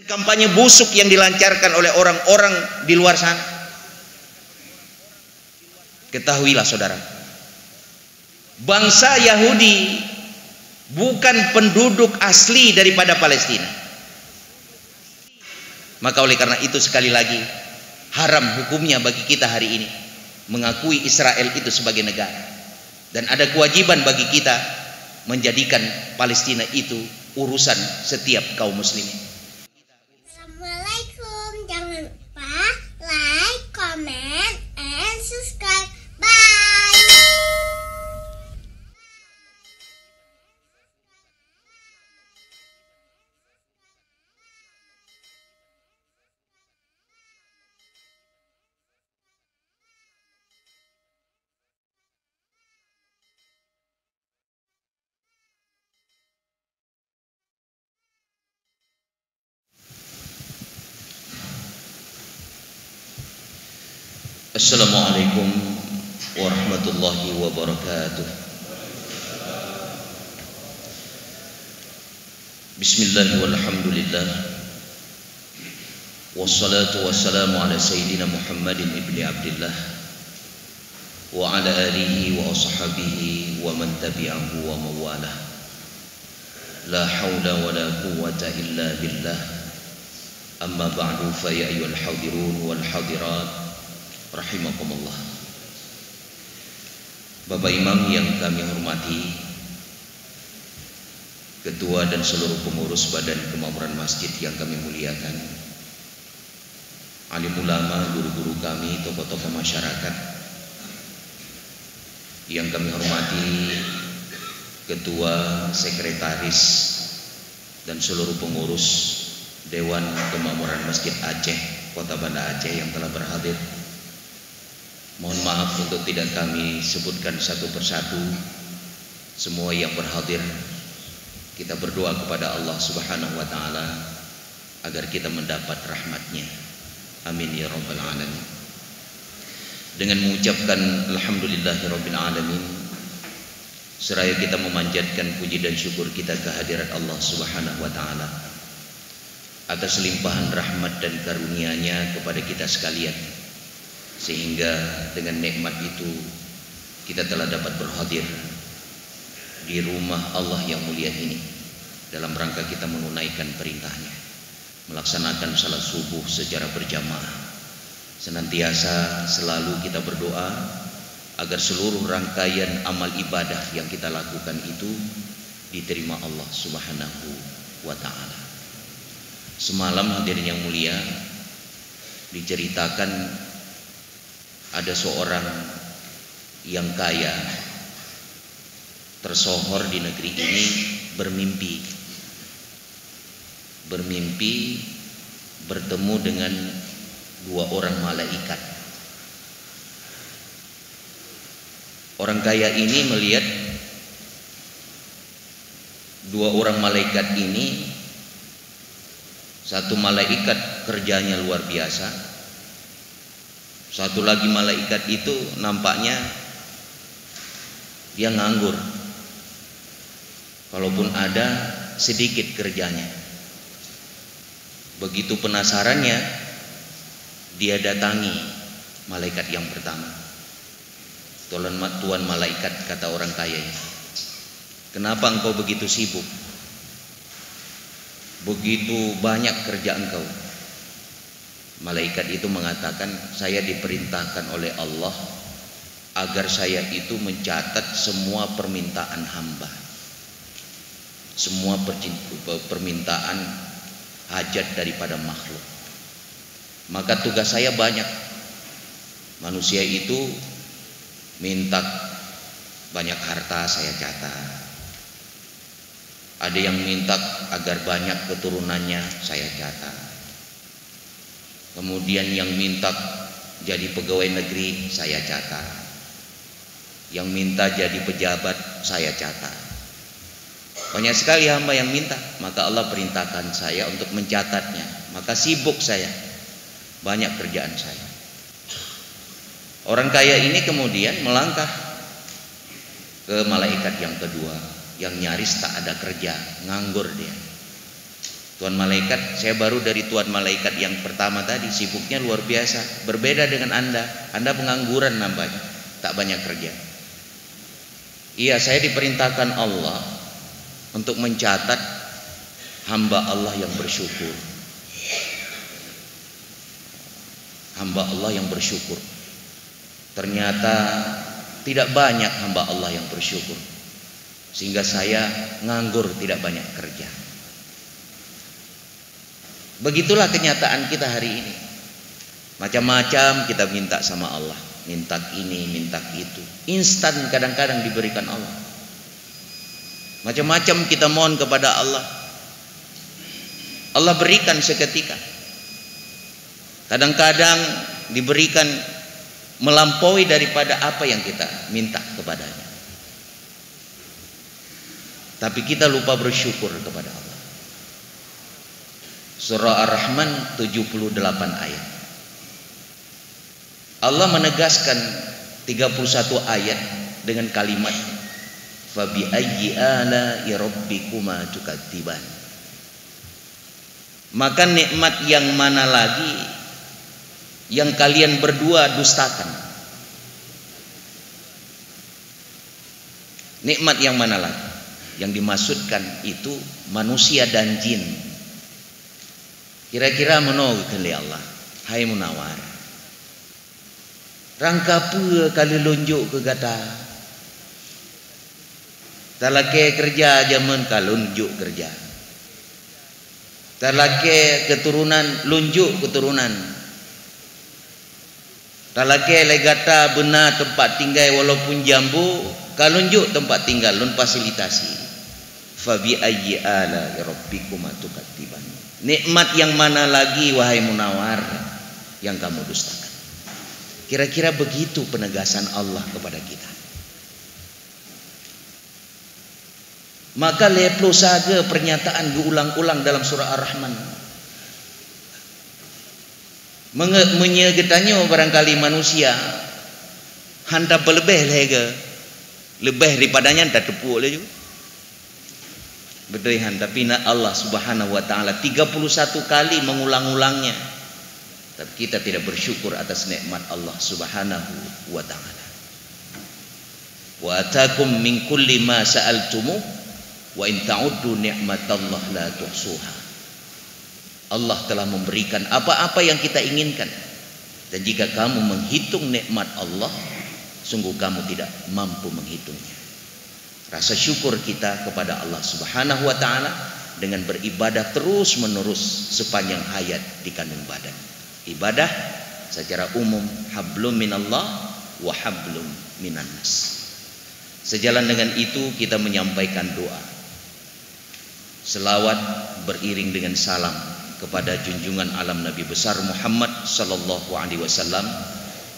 Kampanye busuk yang dilancarkan oleh orang-orang di luar sana. Ketahuilah saudara, bangsa Yahudi bukan penduduk asli daripada Palestina. Maka oleh karena itu sekali lagi haram hukumnya bagi kita hari ini mengakui Israel itu sebagai negara, dan ada kewajiban bagi kita menjadikan Palestina itu urusan setiap kaum muslimin. Assalamualaikum, jangan lupa like, comment, and subscribe. Bye. Assalamualaikum warahmatullahi wabarakatuh. Bismillah walhamdulillah, wassalatu wassalamu ala sayyidina Muhammadin ibni Abdillah wa ala alihi wa ashabihi wa man tabi'ahu wa mawalah. La hawla wa la quwwata illa billah. Amma ba'du, fa ya ayyuhal hadirun wal hadirat rahimakumullah. Bapak Imam yang kami hormati, ketua dan seluruh pengurus Badan Kemakmuran Masjid yang kami muliakan, alim ulama, guru-guru kami, tokoh-tokoh masyarakat yang kami hormati, ketua, sekretaris, dan seluruh pengurus Dewan Kemakmuran Masjid Aceh, Kota Banda Aceh yang telah berhadir. Mohon maaf untuk tidak kami sebutkan satu persatu semua yang berhadir. Kita berdoa kepada Allah Subhanahu wa ta'ala agar kita mendapat rahmatnya. Amin ya rabbal alamin. Dengan mengucapkan alhamdulillahirabbil alamin, seraya kita memanjatkan puji dan syukur kita kehadirat Allah Subhanahu wa ta'ala atas limpahan rahmat dan karunia-Nya kepada kita sekalian, sehingga dengan nikmat itu kita telah dapat berhadir di rumah Allah yang mulia ini dalam rangka kita menunaikan perintahnya, melaksanakan salat subuh secara berjamaah. Senantiasa selalu kita berdoa agar seluruh rangkaian amal ibadah yang kita lakukan itu diterima Allah Subhanahu wa ta'ala. Semalam hadirin yang mulia, diceritakan ada seorang yang kaya tersohor di negeri ini bermimpi bertemu dengan dua orang malaikat. Orang kaya ini melihat dua orang malaikat ini, satu malaikat kerjanya luar biasa, satu lagi malaikat itu nampaknya dia nganggur, kalaupun ada sedikit kerjanya. Begitu penasarannya, dia datangi malaikat yang pertama. Tuan malaikat, kata orang kaya, kenapa engkau begitu sibuk? Begitu banyak kerja engkau? Malaikat itu mengatakan, saya diperintahkan oleh Allah agar saya itu mencatat semua permintaan hamba, semua permintaan hajat daripada makhluk. Maka tugas saya banyak. Manusia itu minta banyak harta, saya catat. Ada yang minta agar banyak keturunannya, saya catat. Kemudian yang minta jadi pegawai negeri, saya catat. Yang minta jadi pejabat, saya catat. Banyak sekali hamba yang minta, maka Allah perintahkan saya untuk mencatatnya. Maka sibuk saya, banyak kerjaan saya. Orang kaya ini kemudian melangkah ke malaikat yang kedua, yang nyaris tak ada kerja, nganggur dia. Tuan malaikat, saya baru dari tuan malaikat yang pertama tadi, sibuknya luar biasa. Berbeda dengan Anda pengangguran nampaknya, tak banyak kerja. Iya, saya diperintahkan Allah untuk mencatat hamba Allah yang bersyukur. Hamba Allah yang bersyukur. Ternyata tidak banyak hamba Allah yang bersyukur. Sehingga saya nganggur, tidak banyak kerja. Begitulah kenyataan kita hari ini. Macam-macam kita minta sama Allah. Minta ini, minta itu. Instan kadang-kadang diberikan Allah. Macam-macam kita mohon kepada Allah. Allah berikan seketika. Kadang-kadang diberikan melampaui daripada apa yang kita minta kepadanya. Tapi kita lupa bersyukur kepada Allah. Surah Ar-Rahman 78 ayat. Allah menegaskan 31 ayat dengan kalimat fabi ayyi ala'i rabbikuma tukadziban. Maka nikmat yang mana lagi yang kalian berdua dustakan? Nikmat yang mana lagi? Yang dimaksudkan itu manusia dan jin. Kira-kira menolak kali Allah. Hai Munawar, rangka apa kali lunjuk ke gata? Talake kerja zaman kalau lunjuk kerja. Talake keturunan lunjuk keturunan. Talake legata benar tempat tinggal walaupun jambu, kalau lunjuk tempat tinggal lun fasilitasi. Fabi ayyi ala rabbikuma tukadziban. Nikmat yang mana lagi wahai Munawar yang kamu dustakan? Kira-kira begitu penegasan Allah kepada kita. Maka leplo saja pernyataan diulang-ulang dalam surah Ar-Rahman. Menyegetanya barangkali manusia hantar berlebih lega, lebih daripadanya tak tepuk lagi. Bedoihan, tapi Allah Subhanahu wa taala 31 kali mengulang-ulangnya. Tapi kita tidak bersyukur atas nikmat Allah Subhanahu wa taala. Wa atakum min kulli ma sa'altumu wa in ta'uddu ni'matallah la tuhsuha. Allah telah memberikan apa-apa yang kita inginkan. Dan jika kamu menghitung nikmat Allah, sungguh kamu tidak mampu menghitungnya. Rasa syukur kita kepada Allah Subhanahu wa taala dengan beribadah terus menerus sepanjang hayat di kandung badan. Ibadah secara umum hablum minallah wa hablum minan nas. Sejalan dengan itu kita menyampaikan doa. Selawat beriring dengan salam kepada junjungan alam Nabi besar Muhammad sallallahu alaihi wasallam,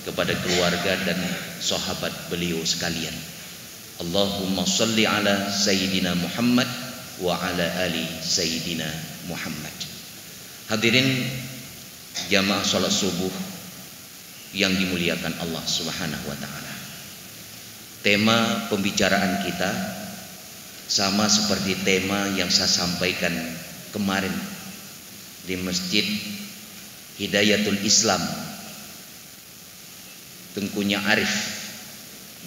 kepada keluarga dan sahabat beliau sekalian. Allahumma salli ala Sayyidina Muhammad wa ala ali Sayyidina Muhammad. Hadirin jamaah salat subuh yang dimuliakan Allah Subhanahu wa taala. Tema pembicaraan kita sama seperti tema yang saya sampaikan kemarin di Masjid Hidayatul Islam Tengkunya Arif,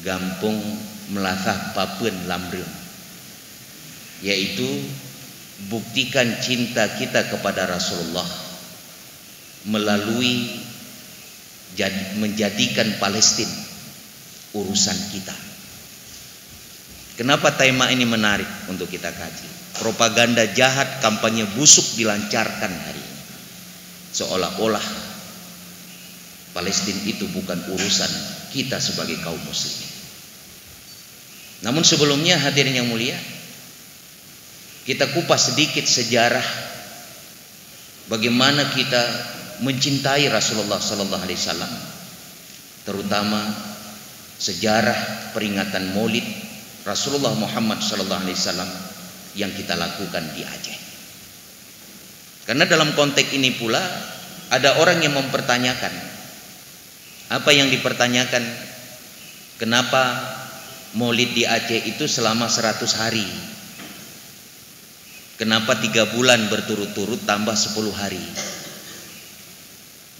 Gampung Melatah, Papuen, Lamreun, yaitu buktikan cinta kita kepada Rasulullah melalui menjadikan Palestina urusan kita. Kenapa tema ini menarik untuk kita kaji? Propaganda jahat, kampanye busuk dilancarkan hari ini, seolah-olah Palestina itu bukan urusan kita sebagai kaum muslimin. Namun sebelumnya hadirin yang mulia, kita kupas sedikit sejarah bagaimana kita mencintai Rasulullah sallallahu alaihi wasallam, terutama sejarah peringatan Maulid Rasulullah Muhammad sallallahu alaihi wasallam yang kita lakukan di Aceh. Karena dalam konteks ini pula ada orang yang mempertanyakan. Apa yang dipertanyakan? Kenapa Maulid di Aceh itu selama 100 hari? kenapa 3 bulan berturut-turut tambah 10 hari?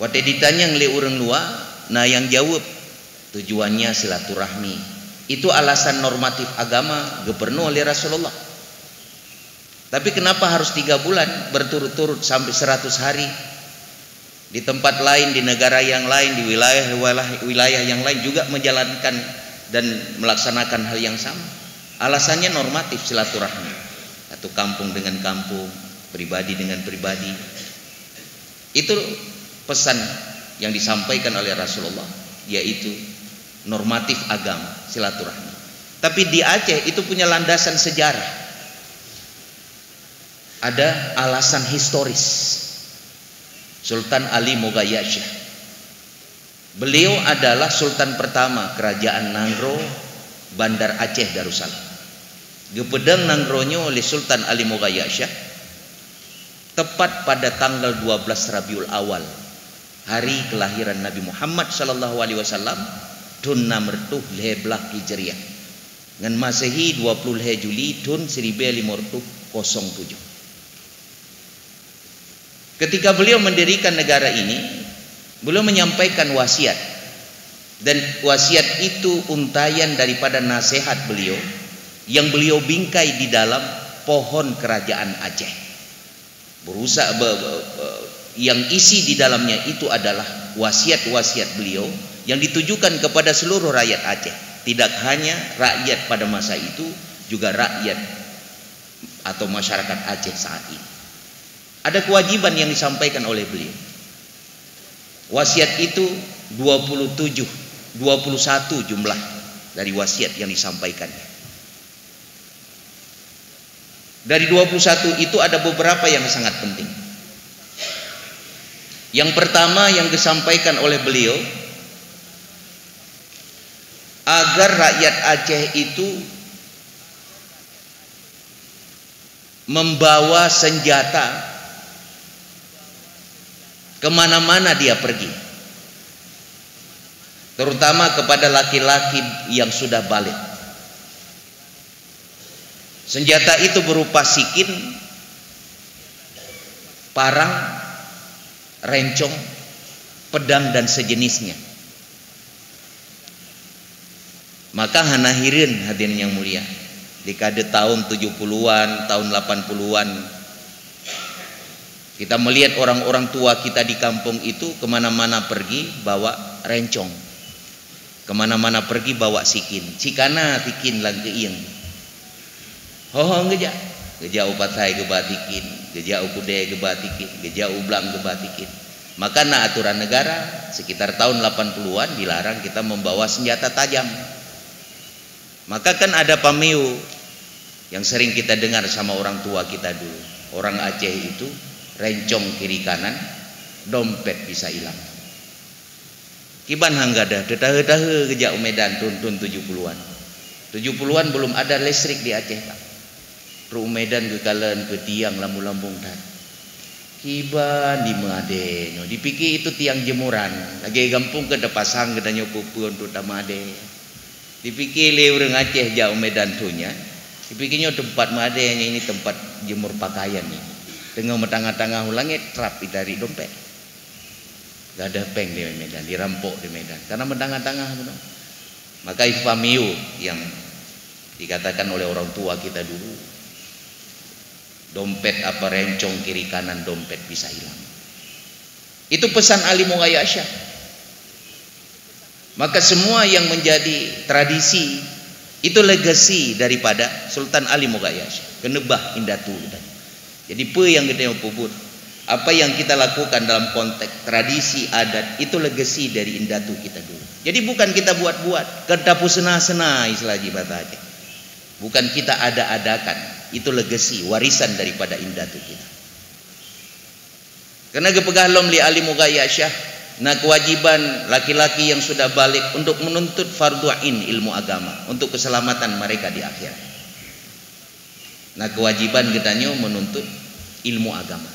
Waktu ditanya oleh orang luar, nah yang jawab tujuannya silaturahmi. Itu alasan normatif agama gepernu oleh Rasulullah. Tapi kenapa harus 3 bulan berturut-turut sampai 100 hari? Di tempat lain, di negara yang lain, di wilayah yang lain juga menjalankan dan melaksanakan hal yang sama. Alasannya normatif silaturahmi. Satu kampung dengan kampung, pribadi dengan pribadi. Itu pesan yang disampaikan oleh Rasulullah, yaitu normatif agama silaturahmi. Tapi di Aceh itu punya landasan sejarah, ada alasan historis. Sultan Ali Mogayasha, beliau adalah sultan pertama kerajaan Nangro, Bandar Aceh Darussalam. Gepedang Nangronyo oleh Sultan Ali Mogayasha tepat pada tanggal 12 Rabiul Awal, hari kelahiran Nabi Muhammad sallallahu alaihi wasallam, tahun 600 Hijriah. Ngan Masehi 20 Juli tahun 1507. Ketika beliau mendirikan negara ini, beliau menyampaikan wasiat, dan wasiat itu untayan daripada nasihat beliau yang beliau bingkai di dalam pohon kerajaan Aceh. Yang isi di dalamnya itu adalah wasiat-wasiat beliau yang ditujukan kepada seluruh rakyat Aceh, tidak hanya rakyat pada masa itu, juga rakyat atau masyarakat Aceh saat ini. Ada kewajiban yang disampaikan oleh beliau. Wasiat itu 21 jumlah dari wasiat yang disampaikannya. Dari 21 itu ada beberapa yang sangat penting. Yang pertama yang disampaikan oleh beliau, agar rakyat Aceh itu membawa senjata kemana-mana dia pergi, terutama kepada laki-laki yang sudah balik. Senjata itu berupa sikin, parang, rencong, pedang dan sejenisnya. Maka hanahirin hadirin yang mulia, dekade tahun 70-an, tahun 80-an, kita melihat orang-orang tua kita di kampung itu kemana-mana pergi bawa rencong, kemana-mana pergi bawa sikin. Cikana tikin lang keiyang. Geja upatai ke batikin, geja ukude ke batikin, geja ublang ke batikin. Maka aturan negara sekitar tahun 80-an dilarang kita membawa senjata tajam. Maka kan ada pamiu yang sering kita dengar sama orang tua kita dulu. Orang Aceh itu rencong kiri kanan, dompet bisa hilang. Kiban hanggada tetah-tetah keja Medan tuntun 70-an. 70-an belum ada listrik di Aceh, Pak. Ru Medan ke kalen ke tiang lambung-lambung dan. Kiban di Made, dipikir itu tiang jemuran. Lagi gampung ke pasang ke danyo pupun tu tamade. Dipikir le urang Aceh jauh Medan tunya. Dipikirnya tempat Made ini tempat jemur pakaian ini. Tengah tengah ulangnya trap dari dompet. Gak ada peng di Medan, dirampok di Medan karena tengah benar. Maka ifamiu yang dikatakan oleh orang tua kita dulu, dompet apa rencong kiri kanan dompet bisa hilang. Itu pesan Ali Mogayasha. Maka semua yang menjadi tradisi itu legasi daripada Sultan Ali Mogayasha, kenebah indatu. Jadi apa yang kita puput, apa yang kita lakukan dalam konteks tradisi adat itu legasi dari indatu kita dulu. Jadi bukan kita buat-buat, kedapu sena-sena istilah jibata aja. Bukan kita ada-adakan, itu legasi, warisan daripada indatu kita. Karena kepegahlom li Ali Mogayasha, nah kewajiban laki-laki yang sudah balik untuk menuntut fardu ain ilmu agama untuk keselamatan mereka di akhirat. Nah kewajiban kitanya menuntut ilmu agama.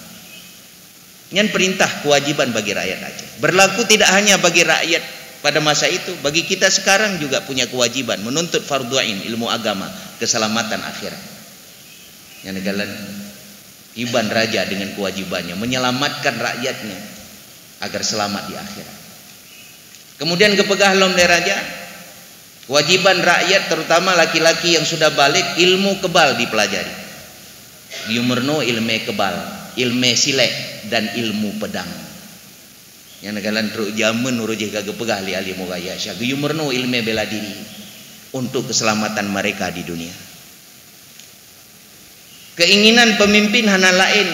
Yang perintah kewajiban bagi rakyat Aceh. Berlaku tidak hanya bagi rakyat pada masa itu, bagi kita sekarang juga punya kewajiban menuntut fardu ain ilmu agama, keselamatan akhirat. Yang negalan Iban raja dengan kewajibannya menyelamatkan rakyatnya agar selamat di akhirat. Kemudian kepegah lom dari raja, kewajiban rakyat terutama laki-laki yang sudah balik, ilmu kebal dipelajari. Yumerno ilmu kebal, ilmu silek dan ilmu pedang. Yang nagalan teruk zaman uruji kagak pegah li ali mogaya syah. Yumerno ilmu bela diri untuk keselamatan mereka di dunia. Keinginan pemimpin hana lain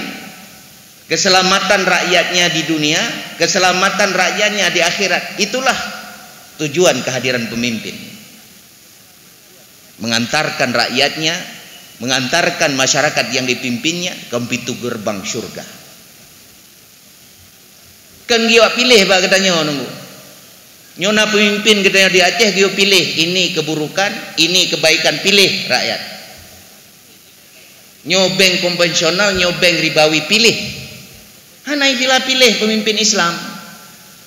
keselamatan rakyatnya di dunia, keselamatan rakyatnya di akhirat. Itulah tujuan kehadiran pemimpin. Mengantarkan rakyatnya, mengantarkan masyarakat yang dipimpinnya ke pintu gerbang surga. Kan giwa pilih pak katanya nunggu. Nyona pemimpin katanya di Aceh giwa pilih ini keburukan, ini kebaikan, pilih rakyat. Nyobeng konvensional, nyobeng ribawi, pilih. Hanai pilih pemimpin Islam.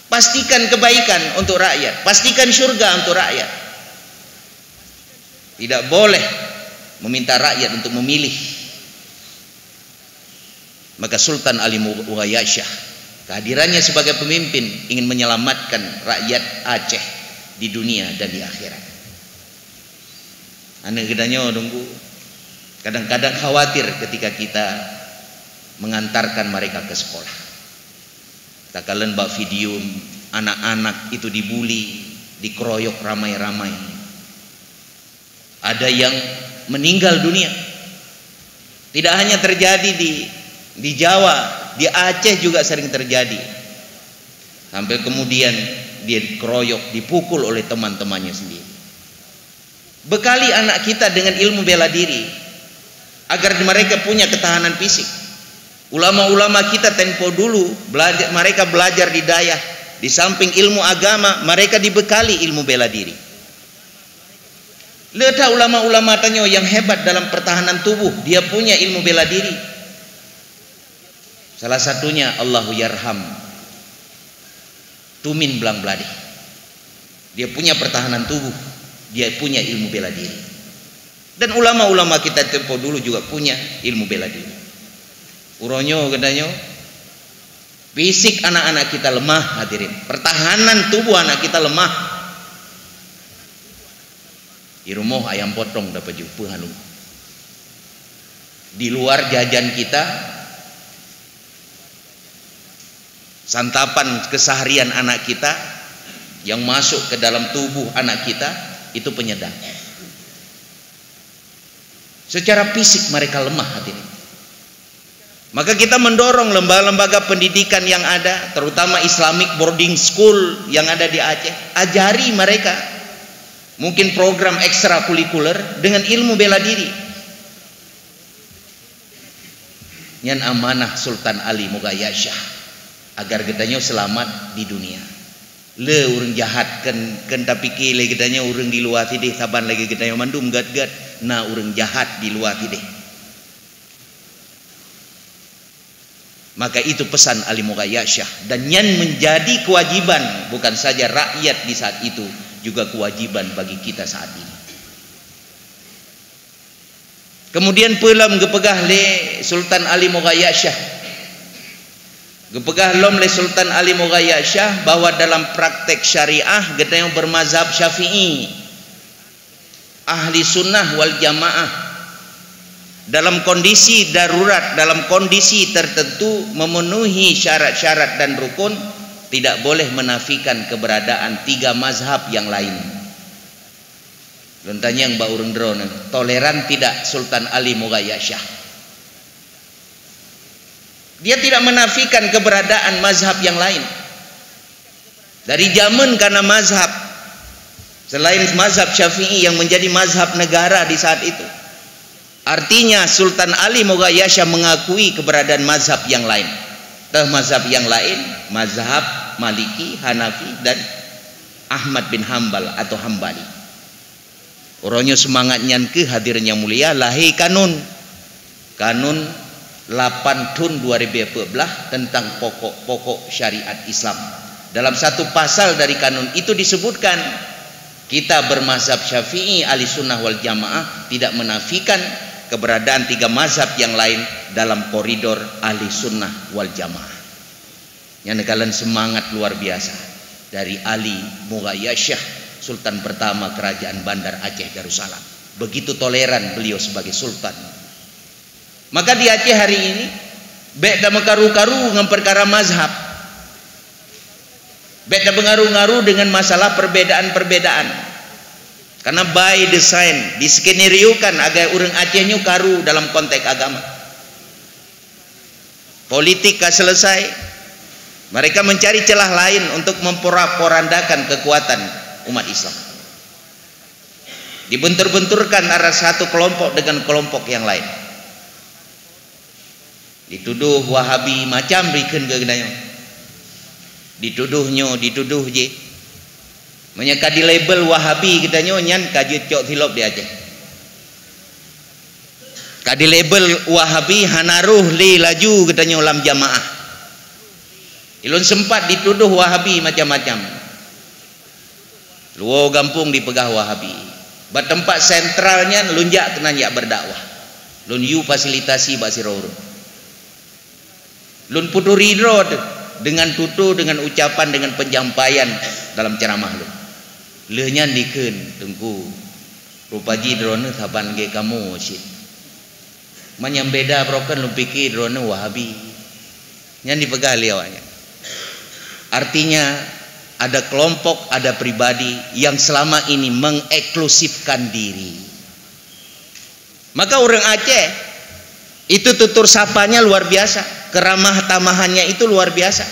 Pastikan kebaikan untuk rakyat, pastikan surga untuk rakyat. Tidak boleh meminta rakyat untuk memilih. Maka Sultan Ali Mughayya Shah kehadirannya sebagai pemimpin ingin menyelamatkan rakyat Aceh di dunia dan di akhirat. Anak gedanya nunggu. Kadang-kadang khawatir ketika kita mengantarkan mereka ke sekolah. Tak kalian buat video anak-anak itu dibuli, dikeroyok ramai-ramai. Ada yang meninggal dunia. Tidak hanya terjadi di Jawa, di Aceh juga sering terjadi. Sampai kemudian dia dikeroyok, dipukul oleh teman-temannya sendiri. Bekali anak kita dengan ilmu bela diri agar mereka punya ketahanan fisik. Ulama-ulama kita tempo dulu mereka belajar di dayah, di samping ilmu agama mereka dibekali ilmu bela diri. Lihat ulama-ulama tanya yang hebat dalam pertahanan tubuh, dia punya ilmu bela diri. Salah satunya Allahu yarham Tumin Blang Bladi. Dia punya pertahanan tubuh, dia punya ilmu bela diri. Dan ulama-ulama kita tempo dulu juga punya ilmu bela diri. Uronyo katanya, fisik anak-anak kita lemah hadirin. Pertahanan tubuh anak kita lemah. Di rumah ayam potong dapat jumpa hanu. Di luar jajan kita, santapan keseharian anak kita yang masuk ke dalam tubuh anak kita itu penyedap. Secara fisik mereka lemah hadirin. Maka kita mendorong lembaga-lembaga pendidikan yang ada, terutama Islamic boarding school yang ada di Aceh, ajari mereka mungkin program ekstrakurikuler dengan ilmu bela diri. Yang amanah Sultan Ali Mughayya Shah agar katanya selamat di dunia. Le urang jahat kan tapi kile katanya urang di luar tidih saban lagi katanya mandum gat-gat. Nah orang jahat di luar tidih. Maka itu pesan Ali Mughayya Shah. Dan yang menjadi kewajiban bukan saja rakyat di saat itu, juga kewajiban bagi kita saat ini. Kemudian pulang gepegah le Sultan Ali Mughayya Shah. Gepegah lom le Sultan Ali Mughayya Shah bahwa dalam praktek syariah kita yang bermazhab Syafi'i, ahli sunnah wal jamaah, dalam kondisi darurat, dalam kondisi tertentu memenuhi syarat-syarat dan rukun, tidak boleh menafikan keberadaan tiga mazhab yang lain. Lontanya yang Mbak Urung Drone, toleran tidak Sultan Ali Mughayya Shah. Dia tidak menafikan keberadaan mazhab yang lain. Dari zaman karena mazhab selain mazhab Syafi'i yang menjadi mazhab negara di saat itu, artinya Sultan Ali Mughayya Shah mengakui keberadaan mazhab yang lain. Mazhab yang lain, mazhab Maliki, Hanafi dan Ahmad bin Hambal atau Hambali. Orangnya semangatnya ke hadirnya mulia lahir kanun 8 Tun 2014 tentang pokok-pokok syariat Islam. Dalam satu pasal dari kanun itu disebutkan kita bermazhab Syafi'i ahli sunnah wal jamaah tidak menafikan keberadaan 3 mazhab yang lain dalam koridor ahli sunnah wal jamaah. Yang kalian semangat luar biasa dari Ali Moghayyasah, Sultan pertama Kerajaan Bandar Aceh Darussalam. Begitu toleran beliau sebagai sultan. Maka di Aceh hari ini beda mengkaru-karu dengan perkara mazhab, beda mengaru-ngaru dengan masalah perbedaan-perbedaan. Karena by design diskenariokan agar orang Acehnya karu dalam konteks agama. Politik selesai, mereka mencari celah lain untuk memporak-porandakan kekuatan umat Islam. Dibentur-benturkan antara satu kelompok dengan kelompok yang lain. Dituduh Wahabi macam bikin kegenanya. Dituduh je. Menyeka di label Wahabi kita nyan kajut cok tilop di Aceh. Kadi label Wahabi hanaruh li laju katanya ulam jamaah. Ilun sempat dituduh Wahabi macam-macam. Luo gampung dipegah Wahabi. Bertempat sentralnya lunjak tenanjak berdakwah. Lun yu fasilitasi basiroro. Lun puturi road dengan tutu, dengan ucapan, dengan penyampaian dalam ceramah lu. Lehnya dikeun tengku. Rupaji drone saban ge kamu sih. Manyam beda broken lu pikir drone Wahabi. Yang dipegah liawanya. Artinya ada kelompok, ada pribadi yang selama ini mengeklusifkan diri. Maka orang Aceh itu tutur sapanya luar biasa, keramah tamahannya itu luar biasa.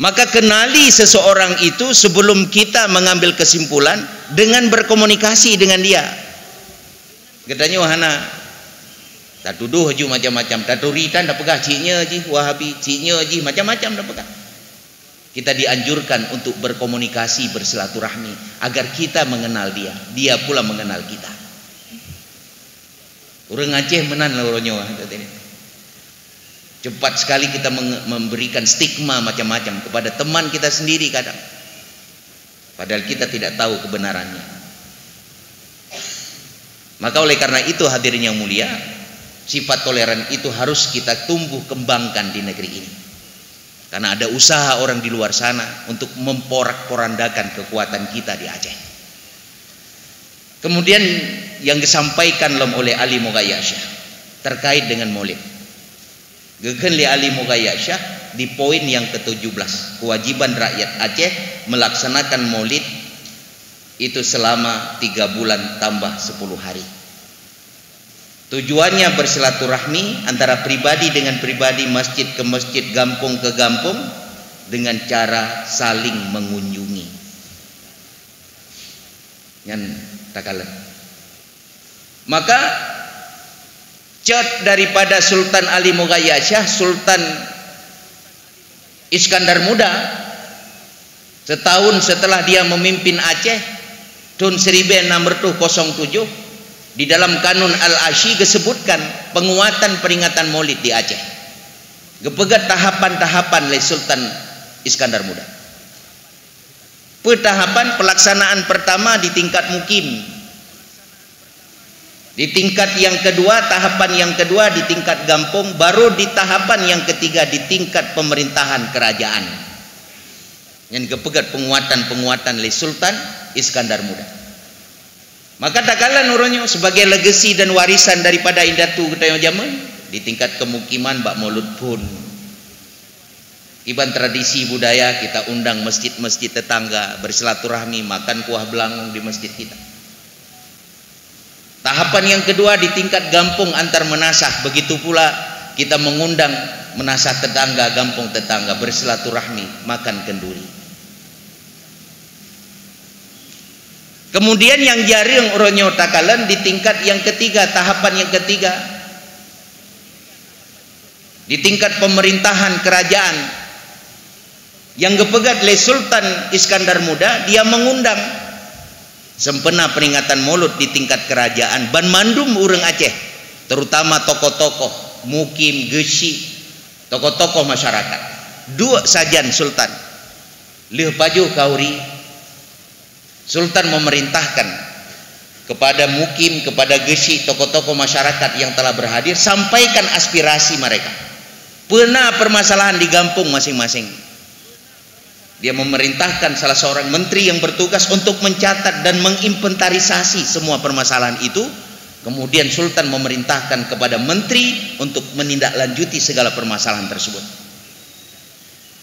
Maka kenali seseorang itu sebelum kita mengambil kesimpulan dengan berkomunikasi dengan dia. Katanya wahana tak tuduh ju macam-macam, tak turitan dah pegah ciknya ji Wahabi, ciknya ji macam-macam dah pegah. Kita dianjurkan untuk berkomunikasi, bersilaturahmi agar kita mengenal dia, dia pula mengenal kita. Orang Aceh menan loronya cepat sekali kita memberikan stigma macam-macam kepada teman kita sendiri kadang, padahal kita tidak tahu kebenarannya. Maka oleh karena itu hadirin yang mulia, sifat toleran itu harus kita tumbuh kembangkan di negeri ini. Karena ada usaha orang di luar sana untuk memporak-porandakan kekuatan kita di Aceh. Kemudian yang disampaikan oleh Ali Moghayyasah terkait dengan maulid. Gegen li Ali Moghayyasah di poin yang ke-17, kewajiban rakyat Aceh melaksanakan maulid itu selama 3 bulan tambah 10 hari. Tujuannya bersilaturahmi antara pribadi dengan pribadi, masjid ke masjid, gampung ke gampung dengan cara saling mengunjungi. Yang takalan. Maka cat daripada Sultan Ali Moghayyasah, Sultan Iskandar Muda, setahun setelah dia memimpin Aceh tahun 1607, di dalam kanun Al-Asyi disebutkan penguatan peringatan maulid di Aceh. Gepegat tahapan-tahapan oleh Sultan Iskandar Muda. Tahapan pelaksanaan pertama di tingkat mukim. Di tingkat yang kedua, tahapan yang kedua di tingkat gampung, baru di tahapan yang ketiga di tingkat pemerintahan kerajaan. Yang gepegat penguatan-penguatan oleh Sultan Iskandar Muda. Maka tak kalah nurunnya sebagai legasi dan warisan daripada indatu kita yang zaman di tingkat kemukiman bak maulud pun. Iban tradisi budaya kita undang masjid-masjid tetangga bersilaturahmi, makan kuah belangung di masjid kita. Tahapan yang kedua di tingkat gampung antar menasah, begitu pula kita mengundang menasah tetangga, gampung tetangga bersilaturahmi, makan kenduri. Kemudian yang jaring uronyo takalan di tingkat yang ketiga, tahapan yang ketiga di tingkat pemerintahan kerajaan yang gepegat oleh Sultan Iskandar Muda, dia mengundang sempena peringatan maulud di tingkat kerajaan ban mandum urang Aceh, terutama tokoh-tokoh mukim, gesi, tokoh-tokoh masyarakat. Dua sajan Sultan lih paju kauri Sultan memerintahkan kepada mukim, kepada gesi, tokoh-tokoh masyarakat yang telah berhadir, sampaikan aspirasi mereka. Pernah permasalahan di kampung masing-masing. Dia memerintahkan salah seorang menteri yang bertugas untuk mencatat dan menginventarisasi semua permasalahan itu. Kemudian Sultan memerintahkan kepada menteri untuk menindaklanjuti segala permasalahan tersebut.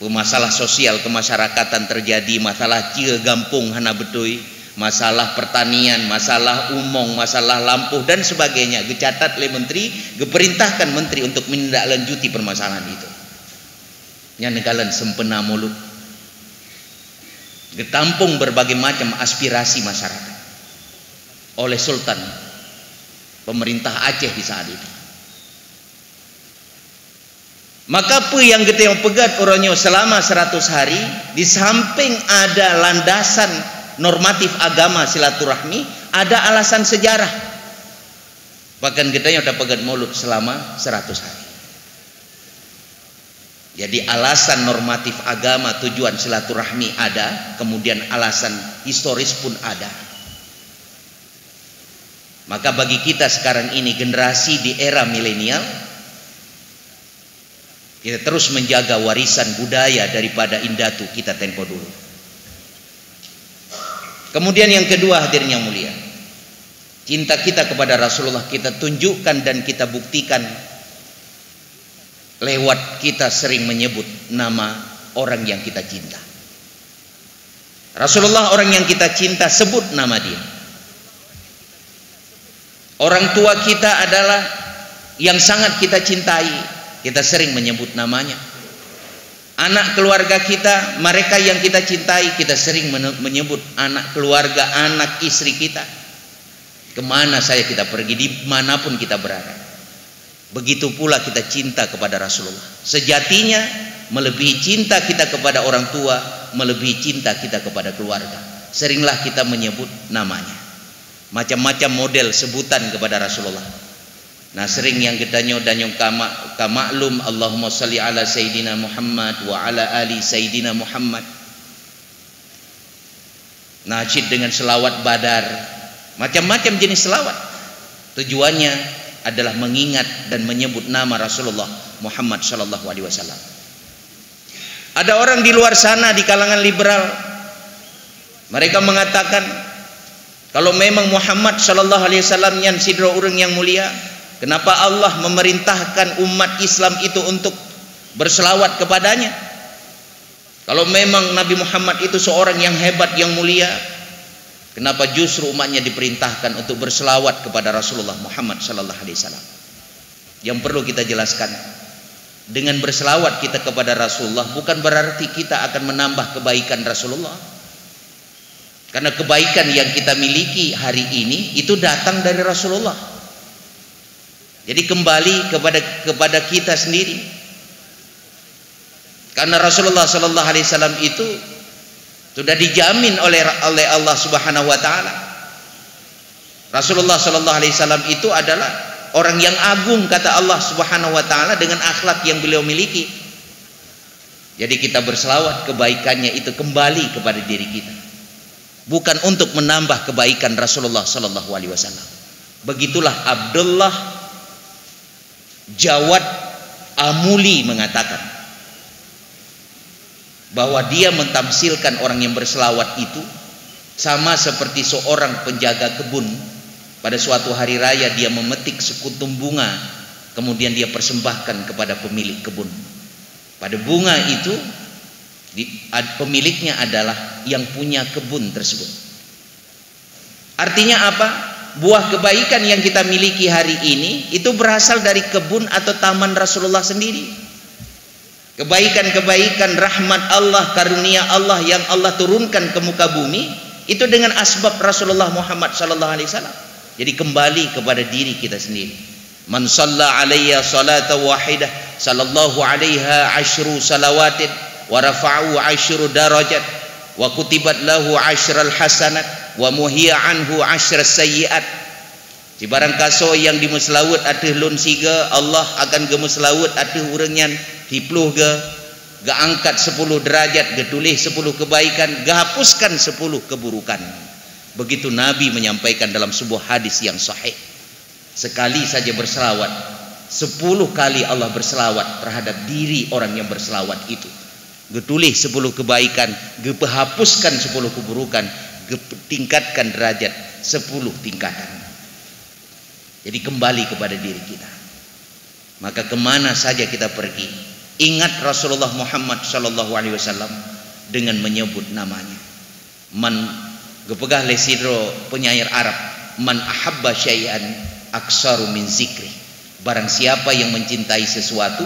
Masalah sosial kemasyarakatan terjadi, masalah cia gampung hana betui, masalah pertanian, masalah umong, masalah lampu dan sebagainya. Dicatat oleh menteri, diperintahkan menteri untuk menindaklanjuti permasalahan itu. Nyanekalan sempena mulut. Ditampung berbagai macam aspirasi masyarakat oleh Sultan, pemerintah Aceh di saat itu. Maka apa yang kita yang pegat orangnya selama 100 hari, di samping ada landasan normatif agama silaturahmi, ada alasan sejarah. Bahkan kita yang pegat mulut selama 100 hari. Jadi alasan normatif agama, tujuan silaturahmi ada, kemudian alasan historis pun ada. Maka bagi kita sekarang ini, generasi di era milenial, kita terus menjaga warisan budaya daripada indatu kita tempo dulu. Kemudian yang kedua, hadirin yang mulia, cinta kita kepada Rasulullah kita tunjukkan dan kita buktikan lewat kita sering menyebut nama orang yang kita cinta. Rasulullah orang yang kita cinta, sebut nama dia. Orang tua kita adalah yang sangat kita cintai, kita sering menyebut namanya. Anak keluarga kita, mereka yang kita cintai, kita sering menyebut anak keluarga, anak istri kita. Kemana saya kita pergi, dimanapun kita berada. Begitu pula kita cinta kepada Rasulullah. Sejatinya melebihi cinta kita kepada orang tua, melebihi cinta kita kepada keluarga. Seringlah kita menyebut namanya. Macam-macam model sebutan kepada Rasulullah. Nah, sering yang kita nyodanyong kamaklum Allahumma salli ala Sayyidina Muhammad wa ala ali Sayyidina Muhammad. Nasyid dengan selawat badar, macam-macam jenis selawat. Tujuannya adalah mengingat dan menyebut nama Rasulullah Muhammad sallallahu alaihi wasallam. Ada orang di luar sana di kalangan liberal, mereka mengatakan kalau memang Muhammad sallallahu alaihi wasallam yang sidro urang yang mulia, kenapa Allah memerintahkan umat Islam itu untuk berselawat kepadanya? Kalau memang Nabi Muhammad itu seorang yang hebat, yang mulia, kenapa justru umatnya diperintahkan untuk berselawat kepada Rasulullah Muhammad sallallahu alaihi wasallam? Yang perlu kita jelaskan, dengan berselawat kita kepada Rasulullah bukan berarti kita akan menambah kebaikan Rasulullah. Karena kebaikan yang kita miliki hari ini itu datang dari Rasulullah. Jadi kembali kepada kita sendiri. Karena Rasulullah sallallahu alaihi wasallam itu sudah dijamin oleh Allah Subhanahu wa taala. Rasulullah sallallahu alaihi wasallam itu adalah orang yang agung kata Allah Subhanahu wa taala dengan akhlak yang beliau miliki. Jadi kita berselawat, kebaikannya itu kembali kepada diri kita. Bukan untuk menambah kebaikan Rasulullah sallallahu alaihi wasallam. Begitulah Abdullah Jawad Amuli mengatakan bahwa dia mentamsilkan orang yang berselawat itu sama seperti seorang penjaga kebun. Pada suatu hari raya dia memetik sekutum bunga, kemudian dia persembahkan kepada pemilik kebun. Pada bunga itu pemiliknya adalah yang punya kebun tersebut. Artinya apa? Buah kebaikan yang kita miliki hari ini itu berasal dari kebun atau taman Rasulullah sendiri. Kebaikan-kebaikan, rahmat Allah, karunia Allah yang Allah turunkan ke muka bumi itu dengan asbab Rasulullah Muhammad sallallahu alaihi wasallam. Jadi kembali kepada diri kita sendiri. Man shalla alayya salatan wahidah sallallahu alaiha asyru salawatin wa rafa'u asyru darajat wa kutibat lahu asyral hasanat wa muhiya anhu asyras sayyiat. Si barang kaso yang dimuslawut ateh lun siga, Allah akan gemuslawut ateh urang yang hipluh ga angkat 10 derajat, ga tulih 10 kebaikan, ga hapuskan 10 keburukan. Begitu Nabi menyampaikan dalam sebuah hadis yang sahih, sekali saja berselawat, 10 kali Allah berselawat terhadap diri orang yang berselawat itu. Getulih 10 kebaikan, hapuskan 10 keburukan, tingkatkan derajat 10 tingkatan. Jadi kembali kepada diri kita. Maka kemana saja kita pergi, ingat Rasulullah Muhammad SAW dengan menyebut namanya. Man gepegah lesidro penyair Arab, man ahabba syai'an aksaru min zikri. Barang siapa yang mencintai sesuatu,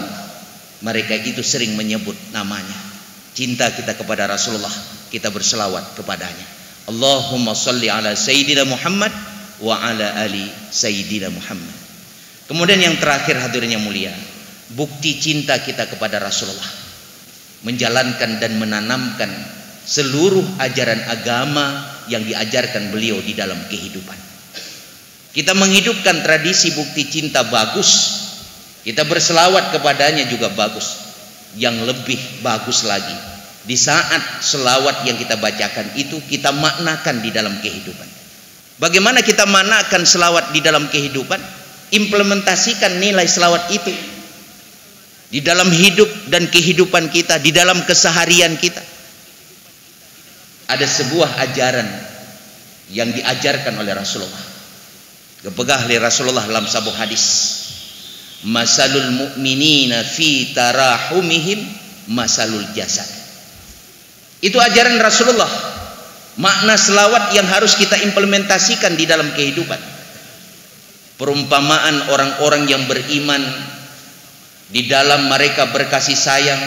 mereka itu sering menyebut namanya. Cinta kita kepada Rasulullah, kita berselawat kepadanya. Allahumma salli ala Sayyidina Muhammad wa ala ali Sayyidina Muhammad. Kemudian yang terakhir hadirin yang mulia, bukti cinta kita kepada Rasulullah, menjalankan dan menanamkan seluruh ajaran agama yang diajarkan beliau di dalam kehidupan. Kita menghidupkan tradisi bukti cinta bagus, kita berselawat kepadanya juga bagus. Yang lebih bagus lagi, di saat selawat yang kita bacakan itu kita maknakan di dalam kehidupan. Bagaimana kita maknakan selawat di dalam kehidupan? Implementasikan nilai selawat itu di dalam hidup dan kehidupan kita, di dalam keseharian kita. Ada sebuah ajaran yang diajarkan oleh Rasulullah, kepegah oleh Rasulullah dalam sebuah hadis, masalul mu'minina fi tarahumihim masalul jasad. Itu ajaran Rasulullah, makna selawat yang harus kita implementasikan di dalam kehidupan. Perumpamaan orang-orang yang beriman, di dalam mereka berkasih sayang,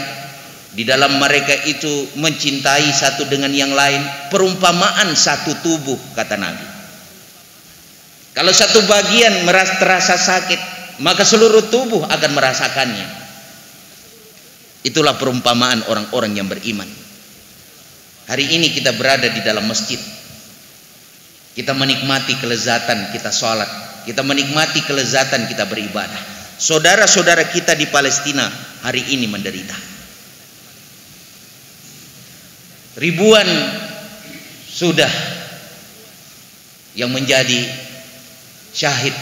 di dalam mereka itu mencintai satu dengan yang lain. Perumpamaan satu tubuh, kata Nabi. Kalau satu bagian terasa sakit, maka seluruh tubuh akan merasakannya. Itulah perumpamaan orang-orang yang beriman. Hari ini kita berada di dalam masjid, kita menikmati kelezatan kita sholat, kita menikmati kelezatan kita beribadah. Saudara-saudara kita di Palestina hari ini menderita. Ribuan sudah yang menjadi syahid.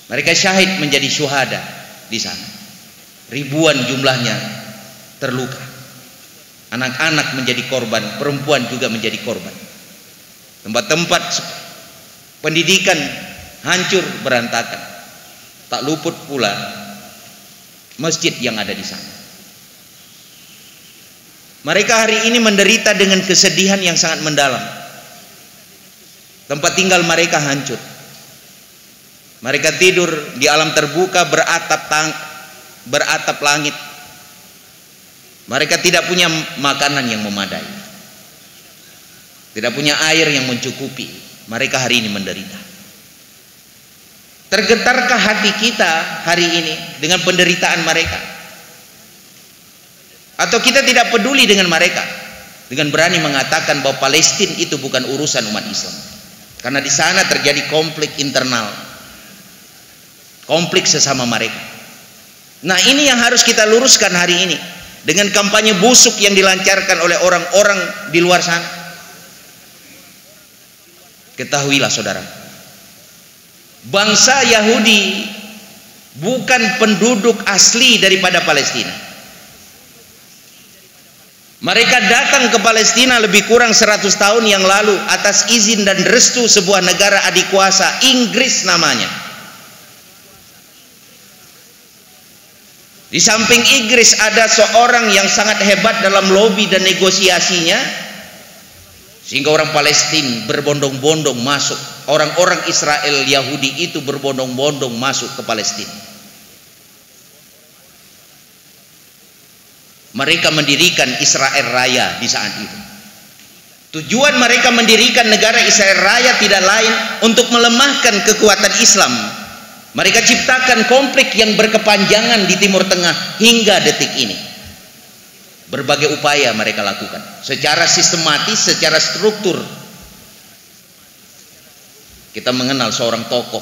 Mereka syahid menjadi syuhada di sana. Ribuan jumlahnya terluka. Anak-anak menjadi korban, perempuan juga menjadi korban. Tempat-tempat pendidikan hancur berantakan. Tak luput pula masjid yang ada di sana. Mereka hari ini menderita dengan kesedihan yang sangat mendalam. Tempat tinggal mereka hancur. Mereka tidur di alam terbuka beratap langit. Mereka tidak punya makanan yang memadai, tidak punya air yang mencukupi. Mereka hari ini menderita. Tergetarkah hati kita hari ini dengan penderitaan mereka? Atau kita tidak peduli dengan mereka, dengan berani mengatakan bahwa Palestina itu bukan urusan umat Islam, karena di sana terjadi konflik internal, konflik sesama mereka. Nah, ini yang harus kita luruskan hari ini dengan kampanye busuk yang dilancarkan oleh orang-orang di luar sana. Ketahuilah saudara, bangsa Yahudi bukan penduduk asli daripada Palestina. Mereka datang ke Palestina lebih kurang 100 tahun yang lalu atas izin dan restu sebuah negara adikuasa, Inggris namanya. Di samping Inggris ada seorang yang sangat hebat dalam lobi dan negosiasinya, sehingga orang Palestina berbondong-bondong masuk. Orang-orang Israel Yahudi itu berbondong-bondong masuk ke Palestina. Mereka mendirikan Israel Raya di saat itu. Tujuan mereka mendirikan negara Israel Raya tidak lain untuk melemahkan kekuatan Islam. Mereka ciptakan konflik yang berkepanjangan di Timur Tengah hingga detik ini. Berbagai upaya mereka lakukan secara sistematis, secara struktur. Kita mengenal seorang tokoh,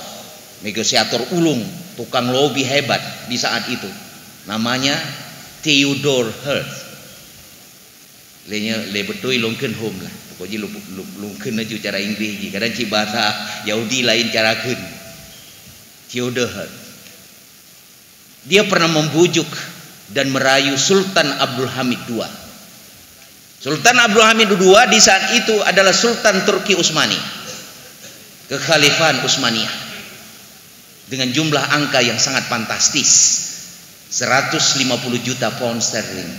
negosiator ulung, tukang lobi hebat di saat itu. Namanya Theodore Herzl. Le betul longken home lah. pokoknya lu kena ju cara Inggris ji kadang ci bahasa Yahudi lain cara keun Theodor. Dia pernah membujuk dan merayu Sultan Abdul Hamid II. Sultan Abdul Hamid II di saat itu adalah Sultan Turki Utsmani, kekhalifahan Utsmaniyah, dengan jumlah angka yang sangat fantastis, 150 juta pound sterling.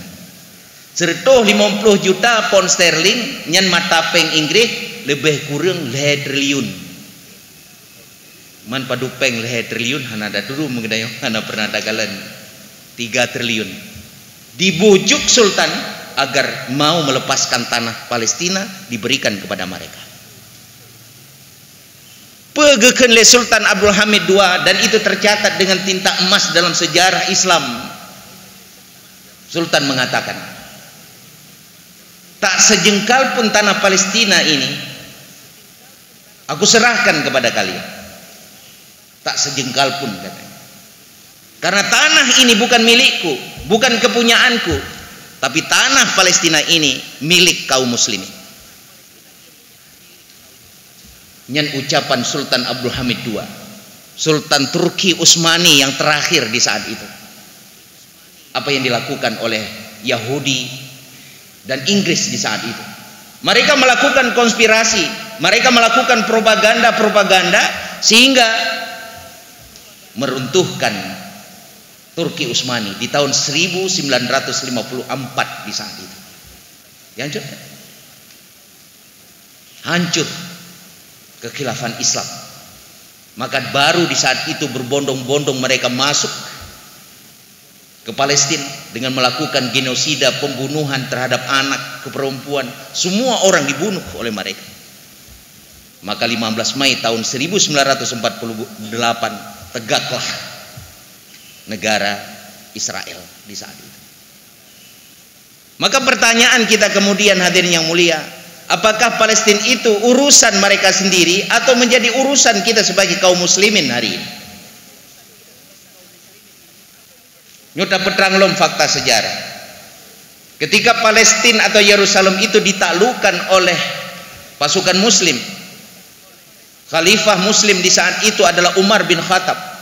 Sertoh 50 juta pound sterling nyan mata peng Inggris lebih kurang 2 triliun. Man padu peng 2 triliun hana ada dulu mengenai hana pernah dagalan 3 triliun. Dibujuk Sultan agar mau melepaskan tanah Palestina diberikan kepada mereka. Pegekeun le Sultan Abdul Hamid II dan itu tercatat dengan tinta emas dalam sejarah Islam. Sultan mengatakan, tak sejengkal pun tanah Palestina ini aku serahkan kepada kalian. Tak sejengkal pun katanya. Karena tanah ini bukan milikku, bukan kepunyaanku, tapi tanah Palestina ini milik kaum muslimin. Nyan ucapan Sultan Abdul Hamid II, Sultan Turki Utsmani yang terakhir di saat itu. Apa yang dilakukan oleh Yahudi dan Inggris di saat itu? Mereka melakukan konspirasi, mereka melakukan propaganda sehingga meruntuhkan Turki Utsmani di tahun 1954 di saat itu. Hancur. Hancur kekhilafan Islam. Maka baru di saat itu berbondong-bondong mereka masuk ke Palestina dengan melakukan genosida, pembunuhan terhadap anak, perempuan, semua orang dibunuh oleh mereka. Maka 15 Mei tahun 1948 tegaklah negara Israel di saat itu. Maka pertanyaan kita kemudian hadirin yang mulia, apakah Palestina itu urusan mereka sendiri atau menjadi urusan kita sebagai kaum muslimin hari ini? Nyata peterang lom fakta sejarah. Ketika Palestina atau Yerusalem itu ditaklukkan oleh pasukan muslim, khalifah muslim di saat itu adalah Umar bin Khattab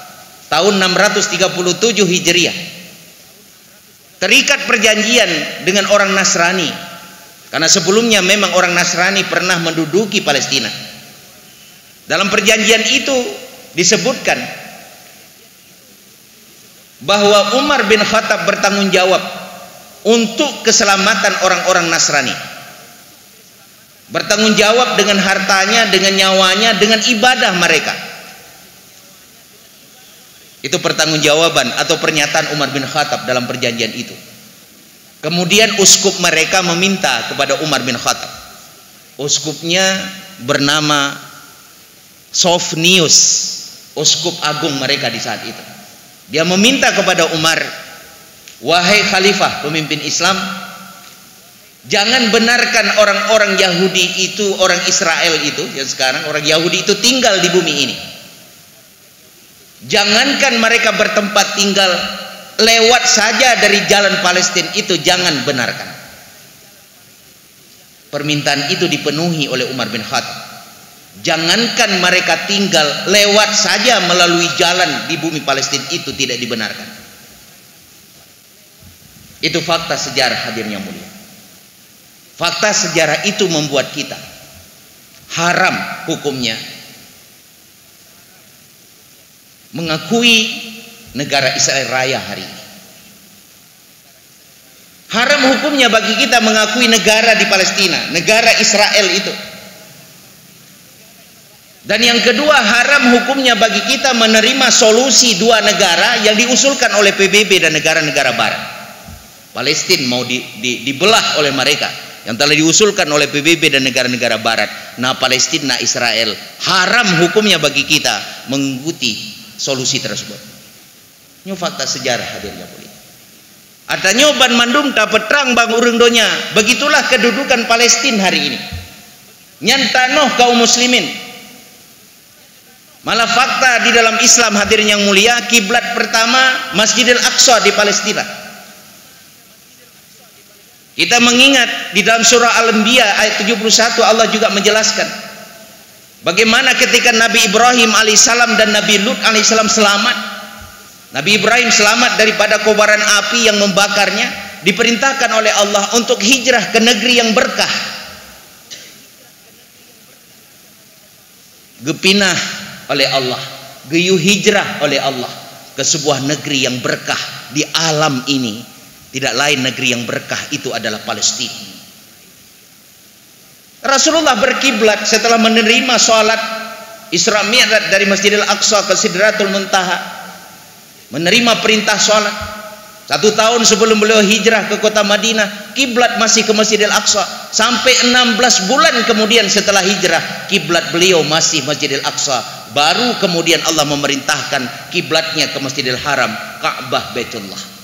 tahun 637 Hijriah. Terikat perjanjian dengan orang Nasrani, karena sebelumnya memang orang Nasrani pernah menduduki Palestina. Dalam perjanjian itu disebutkan bahwa Umar bin Khattab bertanggung jawab untuk keselamatan orang-orang Nasrani, bertanggung jawab dengan hartanya, dengan nyawanya, dengan ibadah mereka. Itu pertanggungjawaban atau pernyataan Umar bin Khattab dalam perjanjian itu. Kemudian uskup mereka meminta kepada Umar bin Khattab. Uskupnya bernama Sofnius, uskup agung mereka di saat itu. Dia meminta kepada Umar, wahai khalifah pemimpin Islam, jangan benarkan orang-orang Yahudi itu, orang Israel itu yang sekarang orang Yahudi itu tinggal di bumi ini. Jangankan mereka bertempat tinggal, lewat saja dari jalan Palestina itu jangan benarkan. Permintaan itu dipenuhi oleh Umar bin Khattab. Jangankan mereka tinggal, lewat saja melalui jalan di bumi Palestina itu tidak dibenarkan. Itu fakta sejarah hadirin yang mulia. Fakta sejarah itu membuat kita haram hukumnya mengakui negara Israel Raya hari ini. Haram hukumnya bagi kita mengakui negara di Palestina, negara Israel itu. Dan yang kedua, haram hukumnya bagi kita menerima solusi dua negara yang diusulkan oleh PBB dan negara-negara barat. Palestina mau dibelah oleh mereka yang telah diusulkan oleh PBB dan negara-negara barat. Nah, Palestina, Israel, haram hukumnya bagi kita mengikuti solusi tersebut. Ini fakta sejarah hadirin yang mulia. Artinya ban mandum tak petrang bang urang donya. Begitulah kedudukan Palestina hari ini. Nyantanoh kaum muslimin. Malah fakta di dalam Islam hadirin yang mulia, kiblat pertama Masjidil Aqsa di Palestina. Kita mengingat di dalam surah Al-Anbiya ayat 71 Allah juga menjelaskan bagaimana ketika Nabi Ibrahim alaihissalam dan Nabi Lut alaihissalam selamat. Nabi Ibrahim selamat daripada kobaran api yang membakarnya, diperintahkan oleh Allah untuk hijrah ke negeri yang berkah. Gepinah oleh Allah, geyu hijrah oleh Allah ke sebuah negeri yang berkah di alam ini. Tidak lain negeri yang berkah itu adalah Palestina. Rasulullah berkiblat setelah menerima sholat Isra Mi'raj dari Masjidil Aqsa ke Sidratul Muntaha, menerima perintah sholat. 1 tahun sebelum beliau hijrah ke kota Madinah, kiblat masih ke Masjidil Aqsa. Sampai 16 bulan kemudian setelah hijrah, kiblat beliau masih Masjidil Aqsa. Baru kemudian Allah memerintahkan kiblatnya ke Masjidil Haram, Ka'bah Baitullah.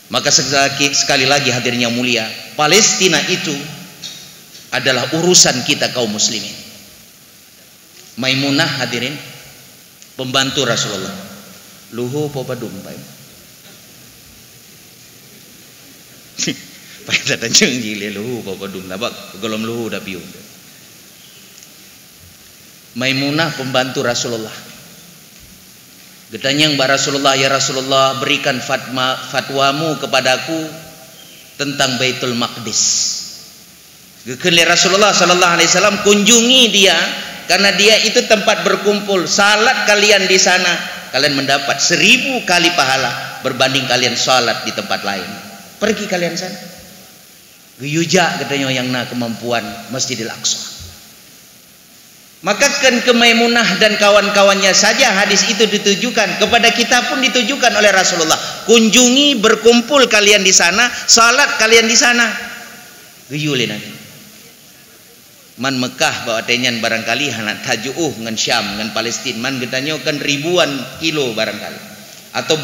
Maka sekali lagi hadirin yang mulia, Palestina itu adalah urusan kita kaum muslimin. Maimunah hadirin, pembantu Rasulullah. Luhu po padum Pak. Pak datang jenggi luhu po padum nabak golom luhu da piu. Maimunah pembantu Rasulullah. Gedanyang Mbak Rasulullah, ya Rasulullah, berikan fatwamu kepadaku tentang Baitul Maqdis. Gekele Rasulullah sallallahu alaihi wasallam, kunjungi dia karena dia itu tempat berkumpul. Salat kalian di sana, kalian mendapat 1000 kali pahala berbanding kalian salat di tempat lain. Pergi kalian sana. Geyuja katanya yang na kemampuan Masjidil Aqsa. Maka ke Maimunah dan kawan-kawannya saja hadis itu ditujukan, kepada kita pun ditujukan oleh Rasulullah. Kunjungi, berkumpul kalian di sana, salat kalian di sana. Geyulin nanti. Man Mekah bawa tenyan barangkali hanak tajuh ngan Syam ngan Palestina man getanyo kan ribuan kilo barangkali, atau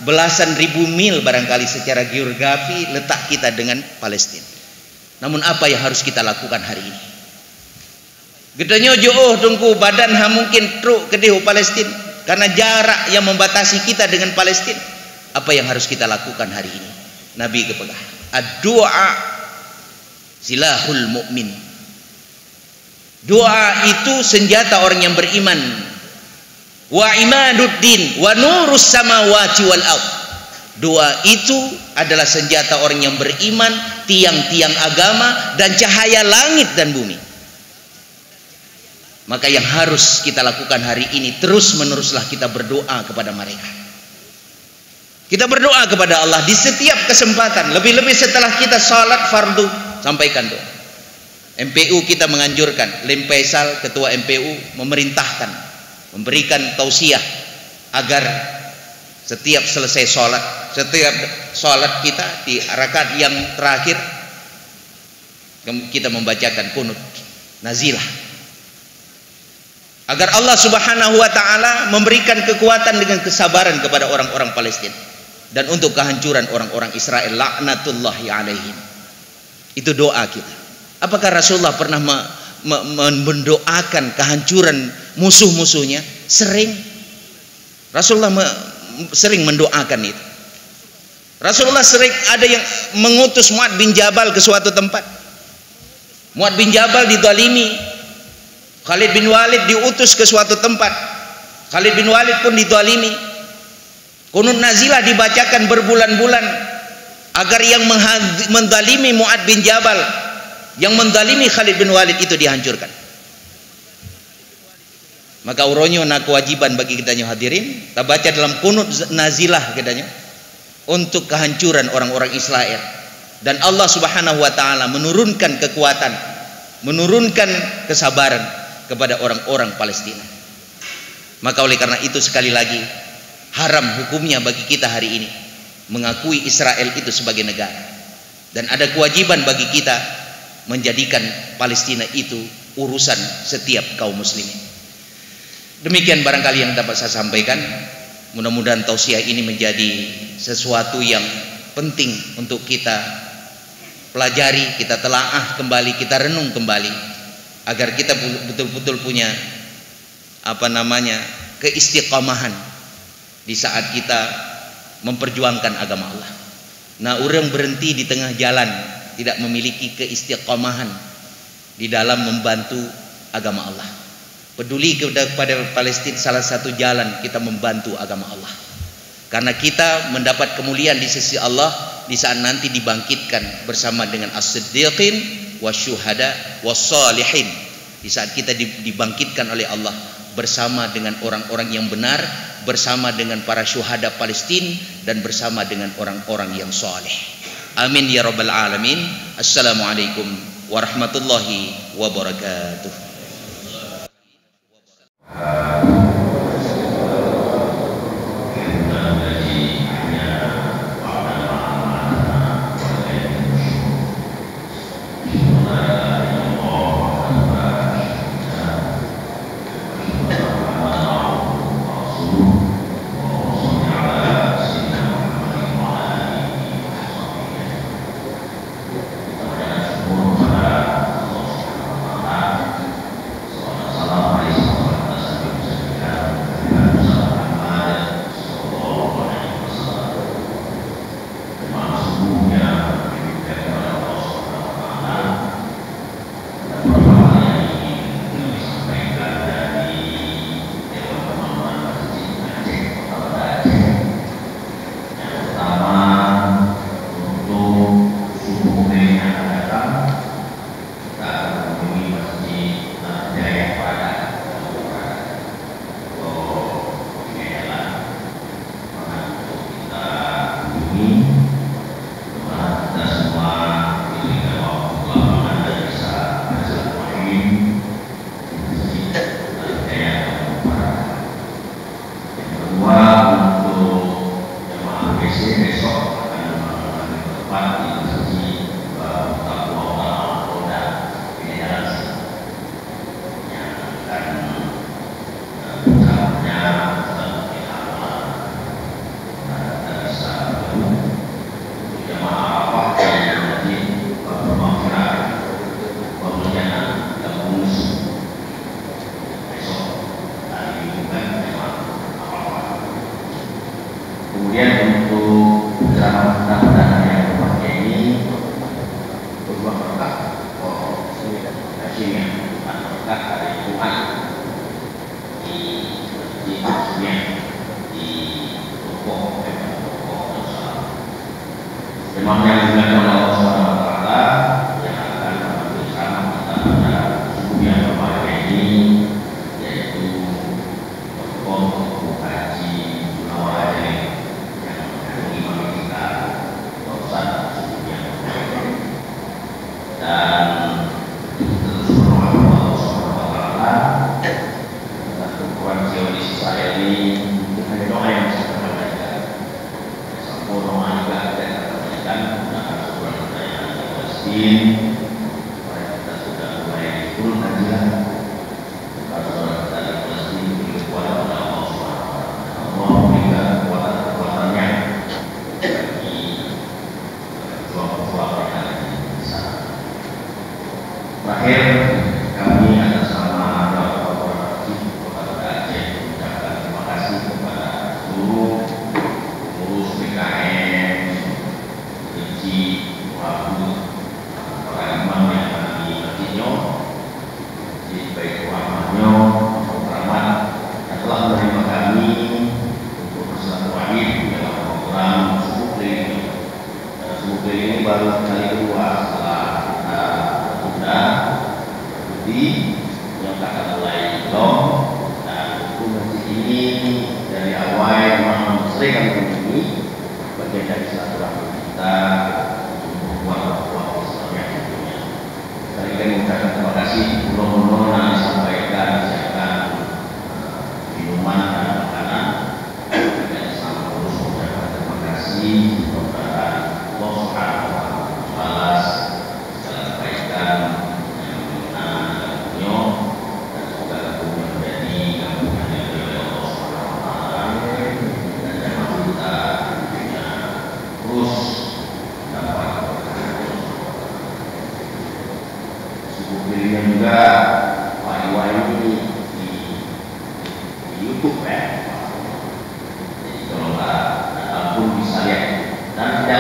belasan ribu mil barangkali secara geografi letak kita dengan Palestina. Namun apa yang harus kita lakukan hari ini? Getanyo jauh tunggu badan mungkin truk kedih Palestina karena jarak yang membatasi kita dengan Palestina. Apa yang harus kita lakukan hari ini? Nabi kepegah ad-du'a silahul mu'min. Doa itu senjata orang yang beriman. Wa imaduddin wa nurus samawati wal ard. Doa itu adalah senjata orang yang beriman, tiang-tiang agama dan cahaya langit dan bumi. Maka yang harus kita lakukan hari ini, terus meneruslah kita berdoa kepada mereka. Kita berdoa kepada Allah di setiap kesempatan, lebih-lebih setelah kita salat fardu, sampaikan doa. MPU kita menganjurkan, Lem Faisal ketua MPU memerintahkan, memberikan tausiah agar setiap selesai salat, setiap salat kita di rakaat yang terakhir kita membacakan kunut nazilah, agar Allah Subhanahu wa taala memberikan kekuatan dengan kesabaran kepada orang-orang Palestina dan untuk kehancuran orang-orang Israel laknatullahi alaihim. Itu doa kita. Apakah Rasulullah pernah mendoakan kehancuran musuh-musuhnya? Sering. Rasulullah sering mendoakan itu. Rasulullah sering ada yang mengutus Mu'ad bin Jabal ke suatu tempat. Mu'ad bin Jabal dizalimi. Khalid bin Walid diutus ke suatu tempat. Khalid bin Walid pun dizalimi. Kunut nazilah dibacakan berbulan-bulan agar yang menzalimi Mu'ad bin Jabal, yang menzalimi Khalid bin Walid itu dihancurkan. Maka uronyo na kewajiban bagi kita hadirin, kita baca dalam kunut nazilah katanya untuk kehancuran orang-orang Israel, dan Allah Subhanahu wa taala menurunkan kekuatan, menurunkan kesabaran kepada orang-orang Palestina. Maka oleh karena itu sekali lagi haram hukumnya bagi kita hari ini mengakui Israel itu sebagai negara, dan ada kewajiban bagi kita menjadikan Palestina itu urusan setiap kaum muslimin. Demikian barangkali yang dapat saya sampaikan. Mudah-mudahan tausiah ini menjadi sesuatu yang penting untuk kita pelajari, kita telaah kembali, kita renung kembali, agar kita betul-betul punya keistiqomahan di saat kita memperjuangkan agama Allah. Nah, orang berhenti di tengah jalan, tidak memiliki keistiqomahan di dalam membantu agama Allah. Peduli kepada Palestina, salah satu jalan kita membantu agama Allah. Karena kita mendapat kemuliaan di sisi Allah di saat nanti dibangkitkan bersama dengan as-siddiqin wasyuhada wassalihin. Di saat kita dibangkitkan oleh Allah bersama dengan orang-orang yang benar, bersama dengan para syuhada Palestina, dan bersama dengan orang-orang yang saleh. Amin ya rabbal alamin. Assalamualaikum warahmatullahi wabarakatuh.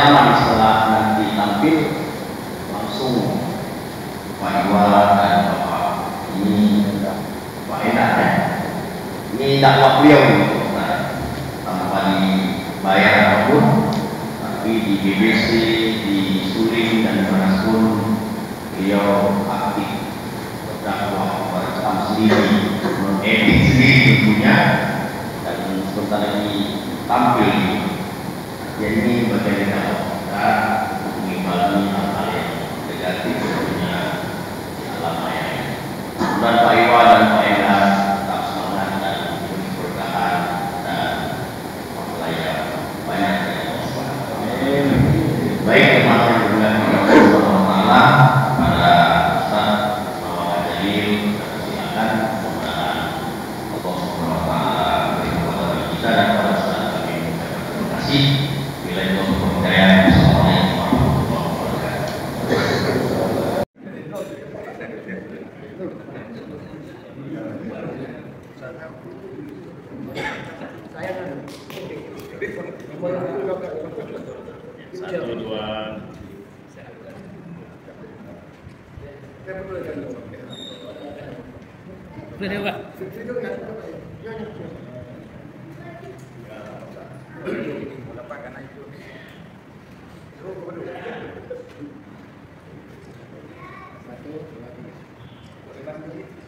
nyaman setelah nanti tampil langsung Pak Iwa dan Bapak ini Pak enak ya. Ini dakwah beliau nah, tanpa dibayar apapun, tapi di BBC, di Suling dan dimanapun beliau aktif berdakwah merekam sendiri, mengedit sendiri tentunya, dan sebentar lagi tampil. Jadi ini bagian dakwah kita untuk mengimbangi hal-hal yang negatif tentunya di alam maya. Dan Pak Iwa dan Pak Enda tetap semangat dan bertahan dan mempelajari banyak dari Allah. Baik teman-teman juga Allah pada Ustaz Muhammad Jalil, silakan mudah-mudahan Allah Subhanahu wa taala beri kekuatan kita dan para ustaz kami mengucapkan terima kasih. Bila itu kepercayaan, Assalamualaikum warahmatullahi wabarakatuh. Satu, dua. Udah, Pak. Satu, dua, tiga.